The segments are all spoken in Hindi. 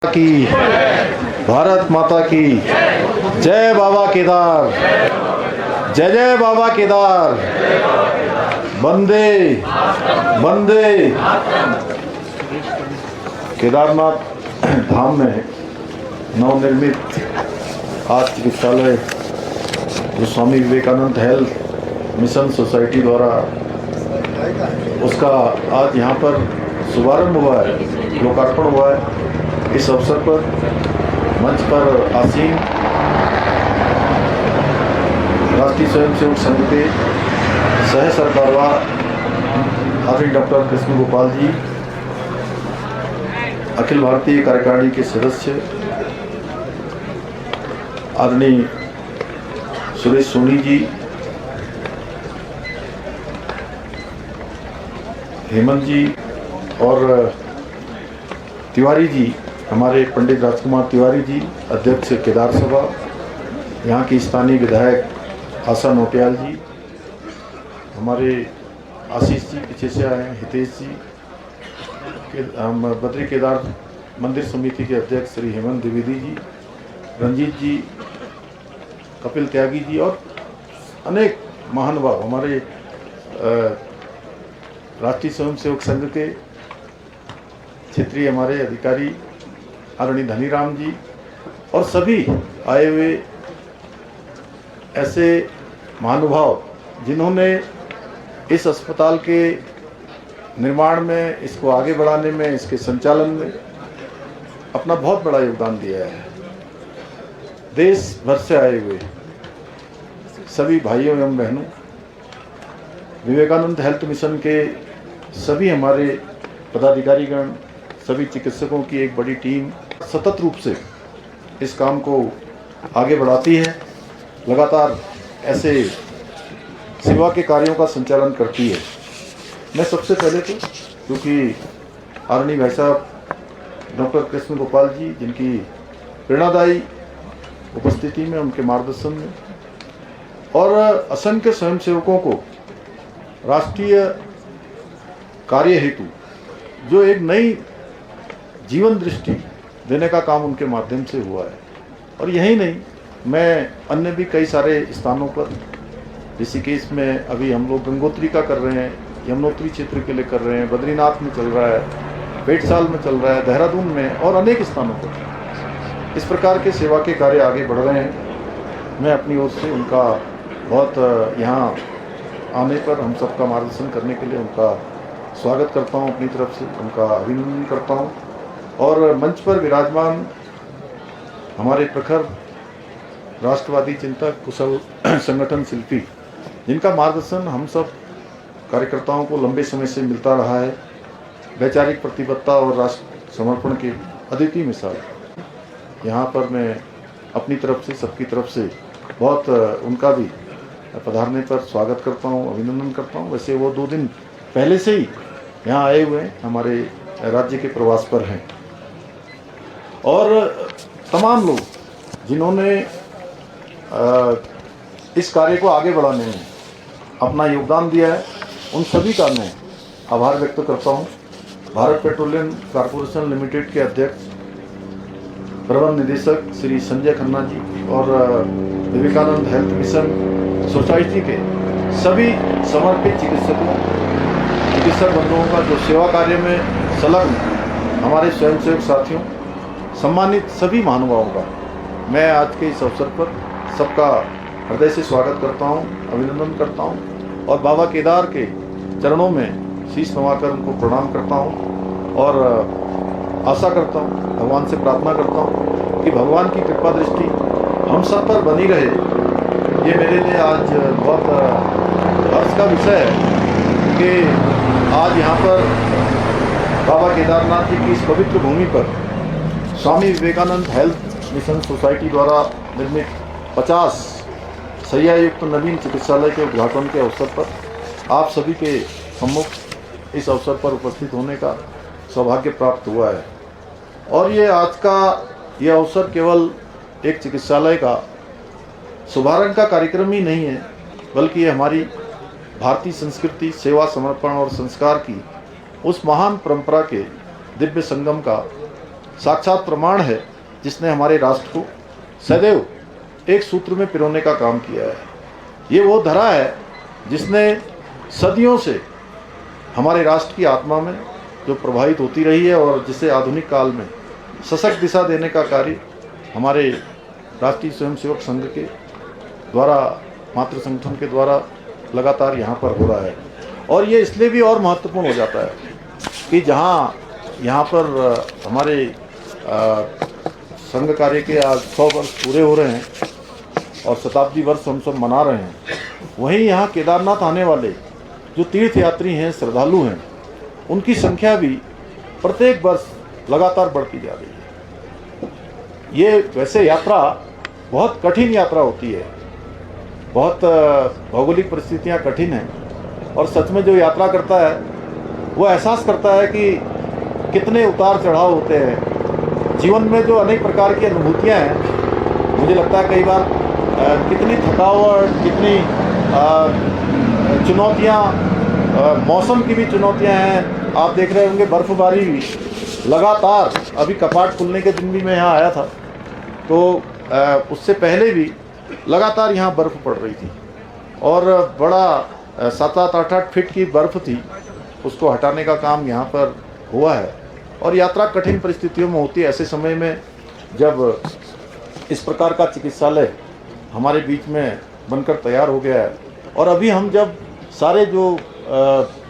की भारत माता की जय बाबा केदार, जय जय बाबा केदार, वंदे वंदे। केदारनाथ धाम में नवनिर्मित आज चिकित्सालय जो Swami Vivekananda health mission society द्वारा उसका आज यहाँ पर शुभारंभ हुआ है, लोकार्पण हुआ है। इस अवसर पर मंच पर आसीन राष्ट्रीय स्वयंसेवक संघ के सह सरकारवाह आदरणीय डॉक्टर कृष्ण गोपाल जी, अखिल भारतीय कार्यकारिणी के सदस्य आदरणीय सुरेश सोनी जी, हेमंत जी और तिवारी जी, हमारे पंडित राजकुमार तिवारी जी, अध्यक्ष केदार सभा, यहाँ की स्थानीय विधायक आशा नोटियाल जी, हमारे आशीष जी पीछे से आए हैं, हितेश जी, बद्री केदार मंदिर समिति के अध्यक्ष श्री हेमंत द्विवेदी जी, रंजीत जी, कपिल त्यागी जी और अनेक महानुभाव, हमारे राष्ट्रीय स्वयंसेवक संघ के क्षेत्रीय हमारे अधिकारी आदरणीय धनीराम जी और सभी आए हुए ऐसे महानुभाव जिन्होंने इस अस्पताल के निर्माण में, इसको आगे बढ़ाने में, इसके संचालन में अपना बहुत बड़ा योगदान दिया है। देश भर से आए हुए सभी भाइयों एवं बहनों, विवेकानंद हेल्थ मिशन के सभी हमारे पदाधिकारीगण, सभी चिकित्सकों की एक बड़ी टीम सतत रूप से इस काम को आगे बढ़ाती है, लगातार ऐसे सेवा के कार्यों का संचालन करती है। मैं सबसे पहले तो क्योंकि आदरणीय भाई साहब डॉक्टर कृष्ण गोपाल जी, जिनकी प्रेरणादायी उपस्थिति में, उनके मार्गदर्शन में और असंख्य स्वयंसेवकों को राष्ट्रीय कार्य हेतु जो एक नई जीवन दृष्टि देने का काम उनके माध्यम से हुआ है। और यही नहीं, मैं अन्य भी कई सारे स्थानों पर, ऋषिकेश में अभी हम लोग गंगोत्री का कर रहे हैं, यमुनोत्री क्षेत्र के लिए कर रहे हैं, बद्रीनाथ में चल रहा है, पेटसाल में चल रहा है, देहरादून में और अनेक स्थानों पर इस प्रकार के सेवा के कार्य आगे बढ़ रहे हैं। मैं अपनी ओर से उनका बहुत यहाँ आने पर हम सबका मार्गदर्शन करने के लिए उनका स्वागत करता हूँ, अपनी तरफ से उनका अभिनंदन करता हूँ। और मंच पर विराजमान हमारे प्रखर राष्ट्रवादी चिंतक, कुशल संगठन शिल्पी, जिनका मार्गदर्शन हम सब कार्यकर्ताओं को लंबे समय से मिलता रहा है, वैचारिक प्रतिबद्धता और राष्ट्र समर्पण की अद्वितीय मिसाल, यहाँ पर मैं अपनी तरफ से, सबकी तरफ से बहुत उनका भी पधारने पर स्वागत करता हूँ, अभिनंदन करता हूँ। वैसे वो 2 दिन पहले से ही यहाँ आए हुए हैं, हमारे राज्य के प्रवास पर हैं और तमाम लोग जिन्होंने इस कार्य को आगे बढ़ाने में अपना योगदान दिया है, उन सभी का मैं आभार व्यक्त करता हूँ। भारत पेट्रोलियम कॉर्पोरेशन लिमिटेड के अध्यक्ष प्रबंध निदेशक श्री संजय खन्ना जी और विवेकानंद हेल्थ मिशन सोसाइटी के सभी समर्पित चिकित्सक बंधुओं का, जो सेवा कार्य में संलग्न हमारे स्वयंसेवक साथियों, सम्मानित सभी महानुभावों का मैं आज के इस अवसर पर सबका हृदय से स्वागत करता हूं, अभिनंदन करता हूं और बाबा केदार के चरणों में शीश नवाकर उनको प्रणाम करता हूं और आशा करता हूं, भगवान से प्रार्थना करता हूं कि भगवान की कृपा दृष्टि हम सब पर बनी रहे। ये मेरे लिए आज बहुत हर्ष का विषय है कि आज यहाँ पर बाबा केदारनाथ जी की इस पवित्र भूमि पर Swami Vivekananda health mission society द्वारा निर्मित 50 शैय्या युक्त नवीन चिकित्सालय के उद्घाटन के अवसर पर आप सभी के सम्मुख इस अवसर पर उपस्थित होने का सौभाग्य प्राप्त हुआ है। और ये आज का यह अवसर केवल एक चिकित्सालय का शुभारंभ का कार्यक्रम ही नहीं है, बल्कि ये हमारी भारतीय संस्कृति, सेवा, समर्पण और संस्कार की उस महान परंपरा के दिव्य संगम का साक्षात प्रमाण है जिसने हमारे राष्ट्र को सदैव एक सूत्र में पिरोने का काम किया है। ये वो धरा है जिसने सदियों से हमारे राष्ट्र की आत्मा में जो प्रभावित होती रही है और जिसे आधुनिक काल में सशक्त दिशा देने का कार्य हमारे राष्ट्रीय स्वयंसेवक संघ के द्वारा, मातृ संगठन के द्वारा लगातार यहाँ पर हो रहा है। और ये इसलिए भी और महत्वपूर्ण हो जाता है कि जहाँ यहाँ पर हमारे संघ कार्य के आज 100 वर्ष पूरे हो रहे हैं और शताब्दी वर्ष हम सब मना रहे हैं, वहीं यहाँ केदारनाथ आने वाले जो तीर्थयात्री हैं, श्रद्धालु हैं, उनकी संख्या भी प्रत्येक वर्ष लगातार बढ़ती जा रही है। ये वैसे यात्रा बहुत कठिन यात्रा होती है, बहुत भौगोलिक परिस्थितियाँ कठिन हैं और सच में जो यात्रा करता है वो एहसास करता है कि कितने उतार चढ़ाव होते हैं जीवन में। जो अनेक प्रकार की अनुभूतियाँ हैं, मुझे लगता है कई बार कितनी थकावट, कितनी चुनौतियाँ, मौसम की भी चुनौतियाँ हैं। आप देख रहे होंगे बर्फबारी भी लगातार, अभी कपाट खुलने के दिन भी मैं यहाँ आया था तो उससे पहले भी लगातार यहाँ बर्फ़ पड़ रही थी और बड़ा 7-8 फीट की बर्फ़ थी, उसको हटाने का काम यहाँ पर हुआ है। और यात्रा कठिन परिस्थितियों में होती है। ऐसे समय में जब इस प्रकार का चिकित्सालय हमारे बीच में बनकर तैयार हो गया है और अभी हम जब सारे जो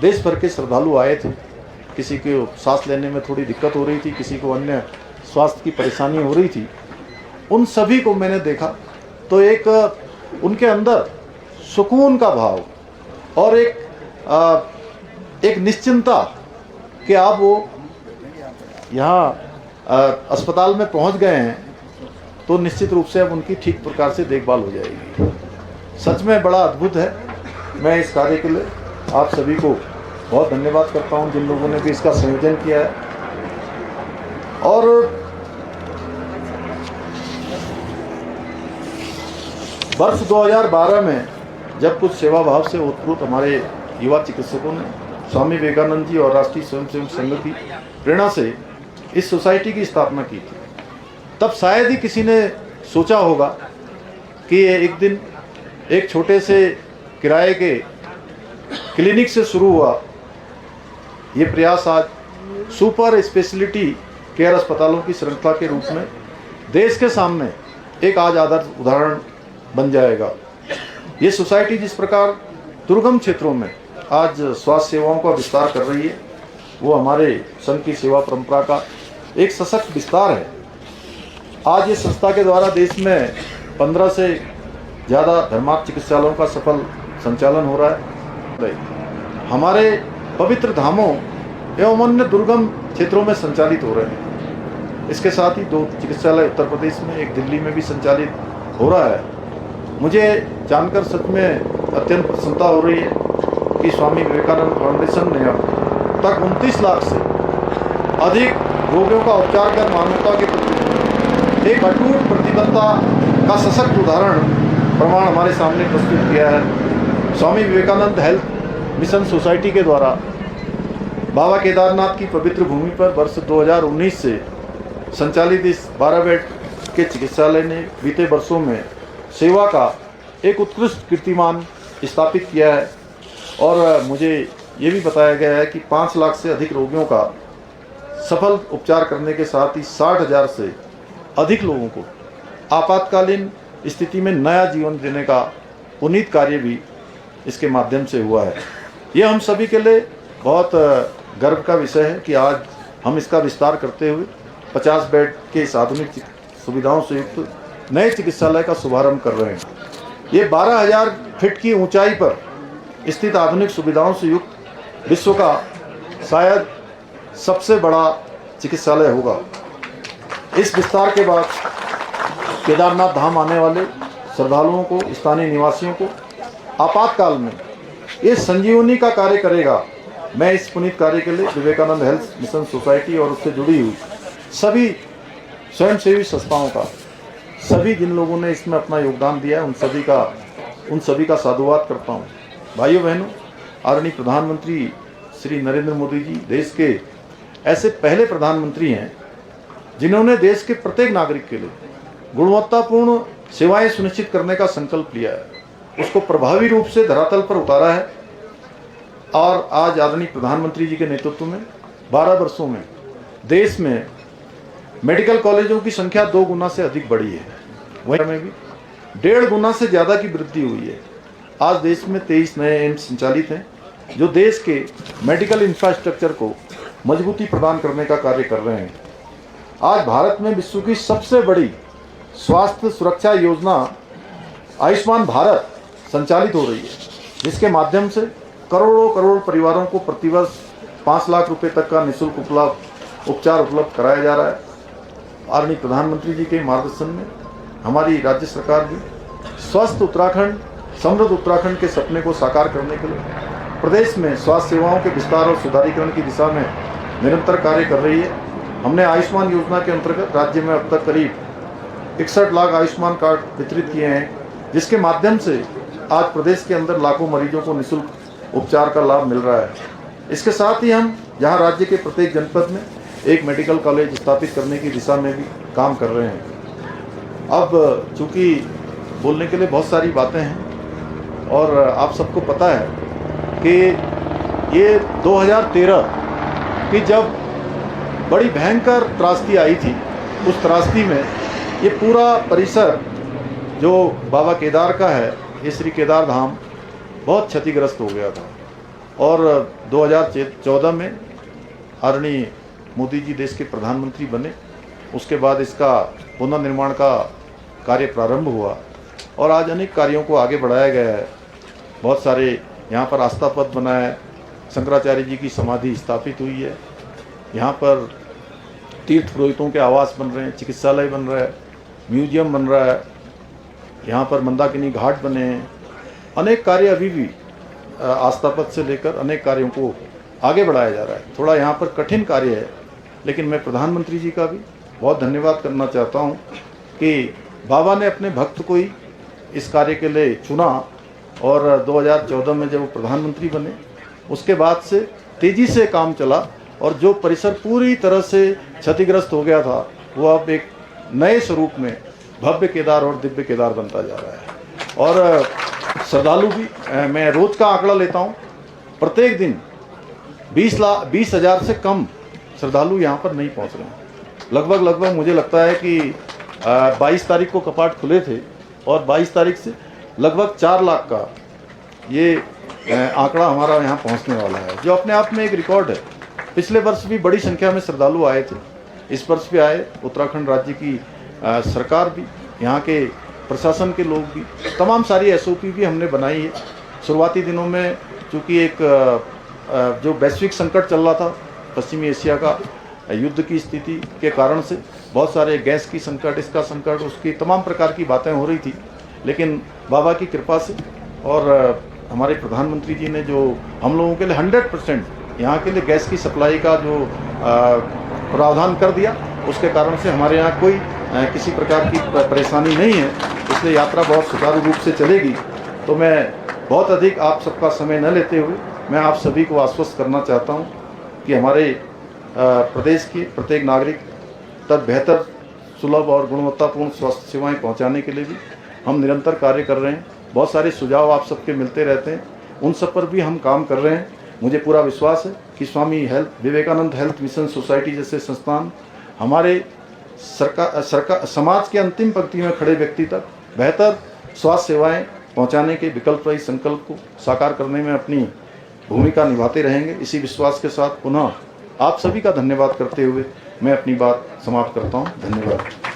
देश भर के श्रद्धालु आए थे, किसी को सांस लेने में थोड़ी दिक्कत हो रही थी, किसी को अन्य स्वास्थ्य की परेशानी हो रही थी, उन सभी को मैंने देखा तो एक उनके अंदर सुकून का भाव और एक निश्चिंता कि आप वो यहाँ अस्पताल में पहुँच गए हैं तो निश्चित रूप से अब उनकी ठीक प्रकार से देखभाल हो जाएगी। सच में बड़ा अद्भुत है। मैं इस कार्य के लिए आप सभी को बहुत धन्यवाद करता हूँ जिन लोगों ने भी इसका संयोजन किया है। और वर्ष 2012 में जब कुछ सेवा भाव से ओतप्रोत हमारे युवा चिकित्सकों ने स्वामी विवेकानंद जी और राष्ट्रीय स्वयंसेवक संघ की प्रेरणा से इस सोसाइटी की स्थापना की थी, तब शायद ही किसी ने सोचा होगा कि एक दिन एक छोटे से किराए के क्लिनिक से शुरू हुआ ये प्रयास आज सुपर स्पेशलिटी केयर अस्पतालों की श्रृंखला के रूप में देश के सामने एक आज आदर्श उदाहरण बन जाएगा। ये सोसाइटी जिस प्रकार दुर्गम क्षेत्रों में आज स्वास्थ्य सेवाओं का विस्तार कर रही है, वो हमारे संघ की सेवा परंपरा का एक सशक्त विस्तार है। आज ये संस्था के द्वारा देश में 15 से ज़्यादा धर्मार्थ चिकित्सालयों का सफल संचालन हो रहा है। हमारे पवित्र धामों एवं अन्य दुर्गम क्षेत्रों में संचालित हो रहे हैं। इसके साथ ही 2 चिकित्सालय उत्तर प्रदेश में, एक दिल्ली में भी संचालित हो रहा है। मुझे जानकर सच में अत्यंत प्रसन्नता हो रही है कि स्वामी विवेकानंद फाउंडेशन ने अब तक 29 लाख से अधिक रोगियों का उपचार कर मानवता के प्रति एक अटूट प्रतिबद्धता का सशक्त उदाहरण प्रमाण हमारे सामने प्रस्तुत किया है। Swami Vivekananda health mission society के द्वारा बाबा केदारनाथ की पवित्र भूमि पर वर्ष 2019 से संचालित इस 12 बेड के चिकित्सालय ने बीते वर्षों में सेवा का एक उत्कृष्ट कीर्तिमान स्थापित किया है। और मुझे ये भी बताया गया है कि 5 लाख से अधिक रोगियों का सफल उपचार करने के साथ ही 60,000 से अधिक लोगों को आपातकालीन स्थिति में नया जीवन देने का पुनीत कार्य भी इसके माध्यम से हुआ है। ये हम सभी के लिए बहुत गर्व का विषय है कि आज हम इसका विस्तार करते हुए 50 बेड के इस आधुनिक सुविधाओं से युक्त नए चिकित्सालय का शुभारंभ कर रहे हैं। ये 12,000 फीट की ऊंचाई पर स्थित आधुनिक सुविधाओं से युक्त विश्व का शायद सबसे बड़ा चिकित्सालय होगा। इस विस्तार के बाद केदारनाथ धाम आने वाले श्रद्धालुओं को, स्थानीय निवासियों को आपातकाल में ये संजीवनी का कार्य करेगा। मैं इस पुनीत कार्य के लिए विवेकानंद हेल्थ मिशन सोसाइटी और उससे जुड़ी हुई सभी स्वयंसेवी संस्थाओं का, सभी जिन लोगों ने इसमें अपना योगदान दिया है, उन सभी का साधुवाद करता हूँ। भाइयों बहनों, आदरणीय प्रधानमंत्री श्री नरेंद्र मोदी जी देश के ऐसे पहले प्रधानमंत्री हैं जिन्होंने देश के प्रत्येक नागरिक के लिए गुणवत्तापूर्ण सेवाएं सुनिश्चित करने का संकल्प लिया है, उसको प्रभावी रूप से धरातल पर उतारा है। और आज आदरणीय प्रधानमंत्री जी के नेतृत्व में 12 वर्षों में देश में मेडिकल कॉलेजों की संख्या 2 गुना से अधिक बढ़ी है, वहीं में भी 1.5 गुना से ज़्यादा की वृद्धि हुई है। आज देश में 23 नए एम्स संचालित हैं, जो देश के मेडिकल इंफ्रास्ट्रक्चर को मजबूती प्रदान करने का कार्य कर रहे हैं। आज भारत में विश्व की सबसे बड़ी स्वास्थ्य सुरक्षा योजना आयुष्मान भारत संचालित हो रही है, जिसके माध्यम से करोड़ों करोड़ परिवारों को प्रतिवर्ष 5 लाख रुपए तक का निःशुल्क उपचार उपलब्ध कराया जा रहा है। आदरणीय प्रधानमंत्री जी के मार्गदर्शन में हमारी राज्य सरकार भी स्वस्थ उत्तराखंड, समृद्ध उत्तराखंड के सपने को साकार करने के लिए प्रदेश में स्वास्थ्य सेवाओं के विस्तार और सुधारीकरण की दिशा में निरंतर कार्य कर रही है। हमने आयुष्मान योजना के अंतर्गत राज्य में अब तक करीब 61 लाख आयुष्मान कार्ड वितरित किए हैं, जिसके माध्यम से आज प्रदेश के अंदर लाखों मरीजों को निःशुल्क उपचार का लाभ मिल रहा है। इसके साथ ही हम यहाँ राज्य के प्रत्येक जनपद में एक मेडिकल कॉलेज स्थापित करने की दिशा में भी काम कर रहे हैं। अब चूँकि बोलने के लिए बहुत सारी बातें हैं और आप सबको पता है कि ये 2013 की जब बड़ी भयंकर त्रासदी आई थी, उस त्रासदी में ये पूरा परिसर जो बाबा केदार का है, ये श्री केदार धाम बहुत क्षतिग्रस्त हो गया था। और 2014 में आदरणीय मोदी जी देश के प्रधानमंत्री बने, उसके बाद इसका पुनर्निर्माण का कार्य प्रारंभ हुआ और आज अनेक कार्यों को आगे बढ़ाया गया है। बहुत सारे यहाँ पर आस्था पथ बना है, शंकराचार्य जी की समाधि स्थापित हुई है, यहाँ पर तीर्थ पुरोहितों के आवास बन रहे हैं, चिकित्सालय बन रहा है, म्यूजियम बन रहा है, यहाँ पर मंदाकिनी घाट बने हैं। अनेक कार्य अभी भी आस्था पथ से लेकर अनेक कार्यों को आगे बढ़ाया जा रहा है। थोड़ा यहाँ पर कठिन कार्य है, लेकिन मैं प्रधानमंत्री जी का भी बहुत धन्यवाद करना चाहता हूँ कि बाबा ने अपने भक्त को ही इस कार्य के लिए चुना और 2014 में जब वो प्रधानमंत्री बने, उसके बाद से तेज़ी से काम चला और जो परिसर पूरी तरह से क्षतिग्रस्त हो गया था, वो अब एक नए स्वरूप में भव्य केदार और दिव्य केदार बनता जा रहा है। और श्रद्धालु भी, मैं रोज़ का आंकड़ा लेता हूँ, प्रत्येक दिन 20,000 से कम श्रद्धालु यहाँ पर नहीं पहुँच रहे हैं। लगभग मुझे लगता है कि 22 तारीख को कपाट खुले थे और 22 तारीख से लगभग 4 लाख का ये आंकड़ा हमारा यहाँ पहुँचने वाला है, जो अपने आप में एक रिकॉर्ड है। पिछले वर्ष भी बड़ी संख्या में श्रद्धालु आए थे, इस वर्ष भी आए। उत्तराखंड राज्य की सरकार भी, यहाँ के प्रशासन के लोग भी, तमाम सारी SOP भी हमने बनाई है। शुरुआती दिनों में चूँकि एक जो वैश्विक संकट चल रहा था, पश्चिमी एशिया का युद्ध की स्थिति के कारण से बहुत सारे गैस की संकट, इसका संकट, उसकी तमाम प्रकार की बातें हो रही थी, लेकिन बाबा की कृपा से और हमारे प्रधानमंत्री जी ने जो हम लोगों के लिए 100% यहाँ के लिए गैस की सप्लाई का जो प्रावधान कर दिया, उसके कारण से हमारे यहाँ कोई किसी प्रकार की परेशानी नहीं है, इसलिए यात्रा बहुत सुचारू रूप से चलेगी। तो मैं बहुत अधिक आप सबका समय न लेते हुए मैं आप सभी को आश्वस्त करना चाहता हूँ कि हमारे प्रदेश के प्रत्येक नागरिक तक बेहतर, सुलभ और गुणवत्तापूर्ण स्वास्थ्य सेवाएं पहुंचाने के लिए भी हम निरंतर कार्य कर रहे हैं। बहुत सारे सुझाव आप सबके मिलते रहते हैं, उन सब पर भी हम काम कर रहे हैं। मुझे पूरा विश्वास है कि Swami Vivekananda health mission society जैसे संस्थान हमारे समाज के अंतिम पंक्ति में खड़े व्यक्ति तक बेहतर स्वास्थ्य सेवाएं पहुंचाने के विकल्परहित संकल्प को साकार करने में अपनी भूमिका निभाते रहेंगे। इसी विश्वास के साथ पुनः आप सभी का धन्यवाद करते हुए मैं अपनी बात समाप्त करता हूं। धन्यवाद।